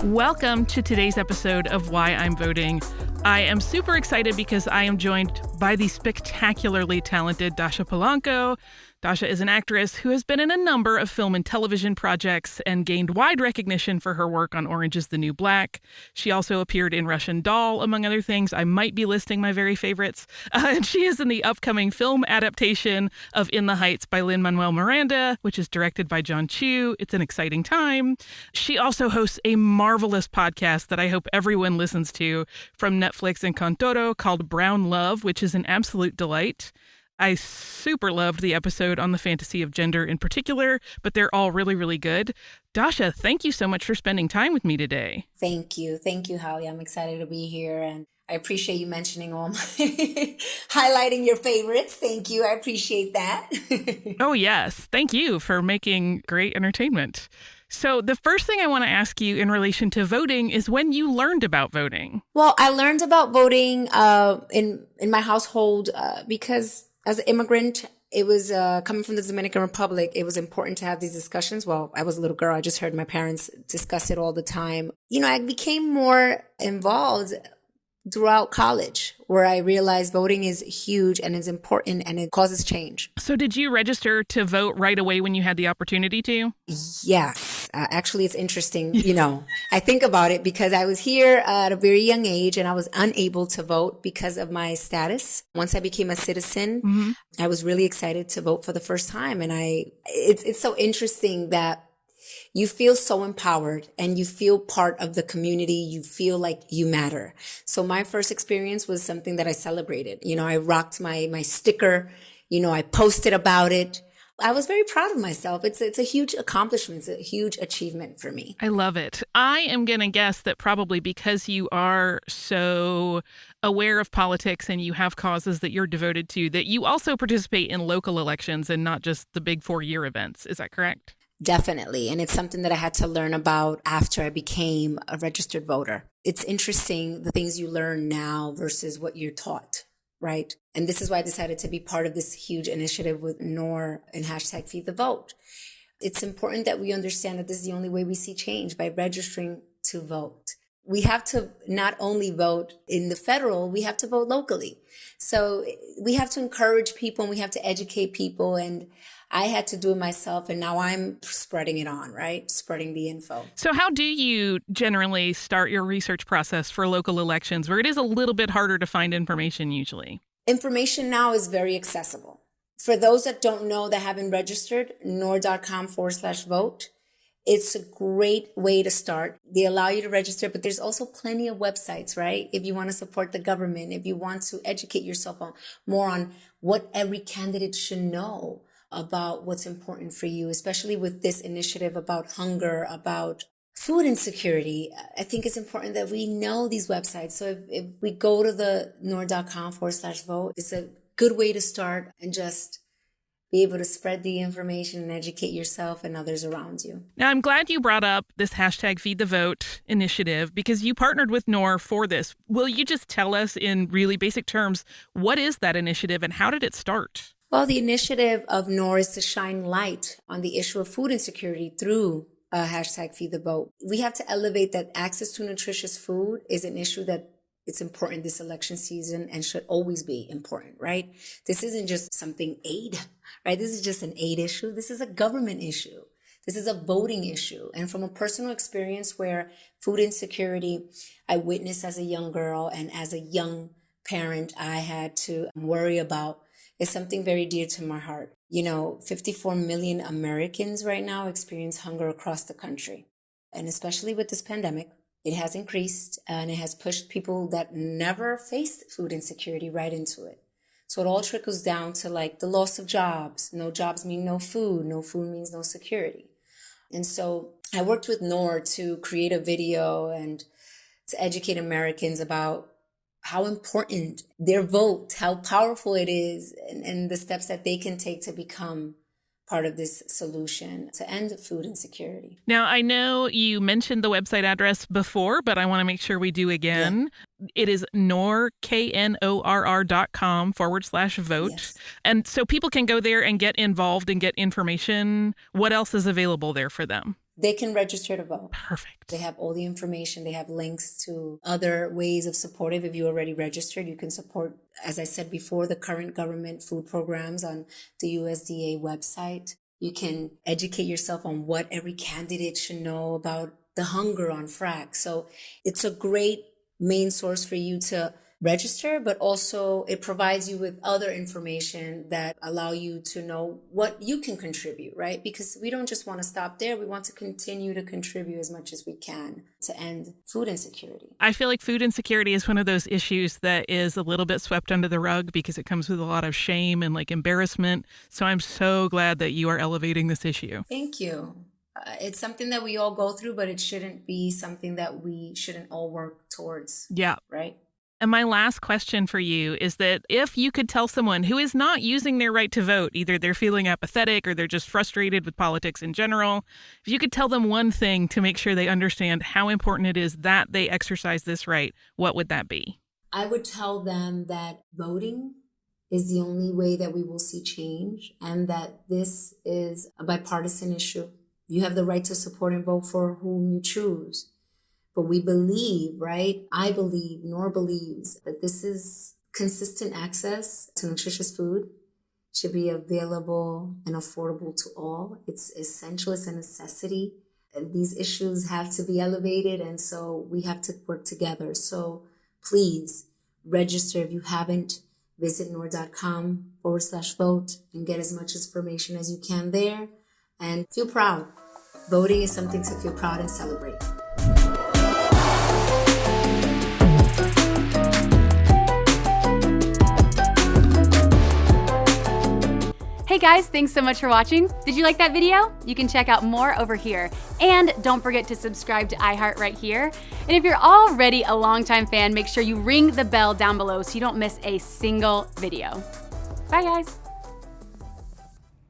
Welcome to today's episode of Why I'm Voting. I am super excited because I am joined by the spectacularly talented Dascha Polanco. Dascha is an actress who has been in a number of film and television projects and gained wide recognition for her work on Orange is the New Black. She also appeared in Russian Doll, among other things. I might be listing my very favorites. And she is in the upcoming film adaptation of In the Heights by Lin-Manuel Miranda, which is directed by John Chu. It's an exciting time. She also hosts a marvelous podcast that I hope everyone listens to from Netflix and Contoro called Brown Love, which is an absolute delight. I super loved the episode on the fantasy of gender in particular, but they're all really, really good. Dascha, thank you so much for spending time with me today. Thank you. Thank you, Holly. I'm excited to be here, and I appreciate you mentioning all my highlighting your favorites. Thank you. I appreciate that. Oh, yes. Thank you for making great entertainment. So the first thing I want to ask you in relation to voting is when you learned about voting. Well, I learned about voting in my household because as an immigrant, it was coming from the Dominican Republic. It was important to have these discussions. Well, I was a little girl. I just heard my parents discuss it all the time. You know, I became more involved throughout college, where I realized voting is huge and is important and it causes change. So did you register to vote right away when you had the opportunity to? Yes. Actually, it's interesting. You know, I think about it because I was here at a very young age and I was unable to vote because of my status. Once I became a citizen, I was really excited to vote for the first time. And it's so interesting that you feel so empowered and you feel part of the community. You feel like you matter. So my first experience was something that I celebrated. You know, I rocked my sticker. You know, I posted about it. I was very proud of myself. It's a huge accomplishment. It's a huge achievement for me. I love it. I am going to guess that probably because you are so aware of politics and you have causes that you're devoted to, that you also participate in local elections and not just the big 4-year events. Is that correct? Definitely. And it's something that I had to learn about after I became a registered voter. It's interesting the things you learn now versus what you're taught, right? And this is why I decided to be part of this huge initiative with NOR and hashtag Feed the Vote. It's important that we understand that this is the only way we see change, by registering to vote. We have to not only vote in the federal, we have to vote locally. So we have to encourage people and we have to educate people, and I had to do it myself, and now I'm spreading it on, right? Spreading the info. So how do you generally start your research process for local elections where it is a little bit harder to find information usually? Information now is very accessible. For those that don't know, that haven't registered, nor.com/vote. It's a great way to start. They allow you to register, but there's also plenty of websites, right? If you want to support the government, if you want to educate yourself more on what every candidate should know about what's important for you, especially with this initiative about hunger, about food insecurity. I think it's important that we know these websites. So if we go to the nor.com/vote, it's a good way to start and just be able to spread the information and educate yourself and others around you. Now, I'm glad you brought up this hashtag Feed the Vote initiative because you partnered with NOR for this. Will you just tell us in really basic terms, what is that initiative and how did it start? Well, the initiative of NOR is to shine light on the issue of food insecurity through hashtag Feed the Vote. We have to elevate that access to nutritious food is an issue that it's important this election season and should always be important, right? This isn't just something aid, right? This is just an aid issue. This is a government issue. This is a voting issue. And from a personal experience where food insecurity I witnessed as a young girl and as a young parent I had to worry about, is something very dear to my heart. You know, 54 million Americans right now experience hunger across the country. And especially with this pandemic, it has increased and it has pushed people that never faced food insecurity right into it. So it all trickles down to like the loss of jobs. No jobs mean no food means no security. And so I worked with NOR to create a video and to educate Americans about how important their vote, how powerful it is, and the steps that they can take to become part of this solution to end food insecurity. Now, I know you mentioned the website address before, but I want to make sure we do again. Yeah. It is KNORR.com/vote. Yes. And so people can go there and get involved and get information. What else is available there for them? They can register to vote. Perfect. They have all the information. They have links to other ways of supportive. If you already registered, you can support, as I said before, the current government food programs on the USDA website. You can educate yourself on what every candidate should know about the hunger on frack. So it's a great main source for you to register, but also it provides you with other information that allow you to know what you can contribute, right? Because we don't just want to stop there. We want to continue to contribute as much as we can to end food insecurity. I feel like food insecurity is one of those issues that is a little bit swept under the rug because it comes with a lot of shame and like embarrassment. So I'm so glad that you are elevating this issue. Thank you. It's something that we all go through, but it shouldn't be something that we shouldn't all work towards. Yeah. Right? And my last question for you is that if you could tell someone who is not using their right to vote, either they're feeling apathetic or they're just frustrated with politics in general, if you could tell them one thing to make sure they understand how important it is that they exercise this right, what would that be? I would tell them that voting is the only way that we will see change and that this is a bipartisan issue. You have the right to support and vote for whom you choose. But we believe, right? I believe, Nor believes that this is consistent access to nutritious food should be available and affordable to all. It's essential, it's a necessity. These issues have to be elevated, and so we have to work together. So please register if you haven't. Visit nor.com/vote and get as much information as you can there. And feel proud. Voting is something to feel proud and celebrate. Hey guys, thanks so much for watching. Did you like that video? You can check out more over here. And don't forget to subscribe to iHeart right here. And if you're already a longtime fan, make sure you ring the bell down below so you don't miss a single video. Bye guys.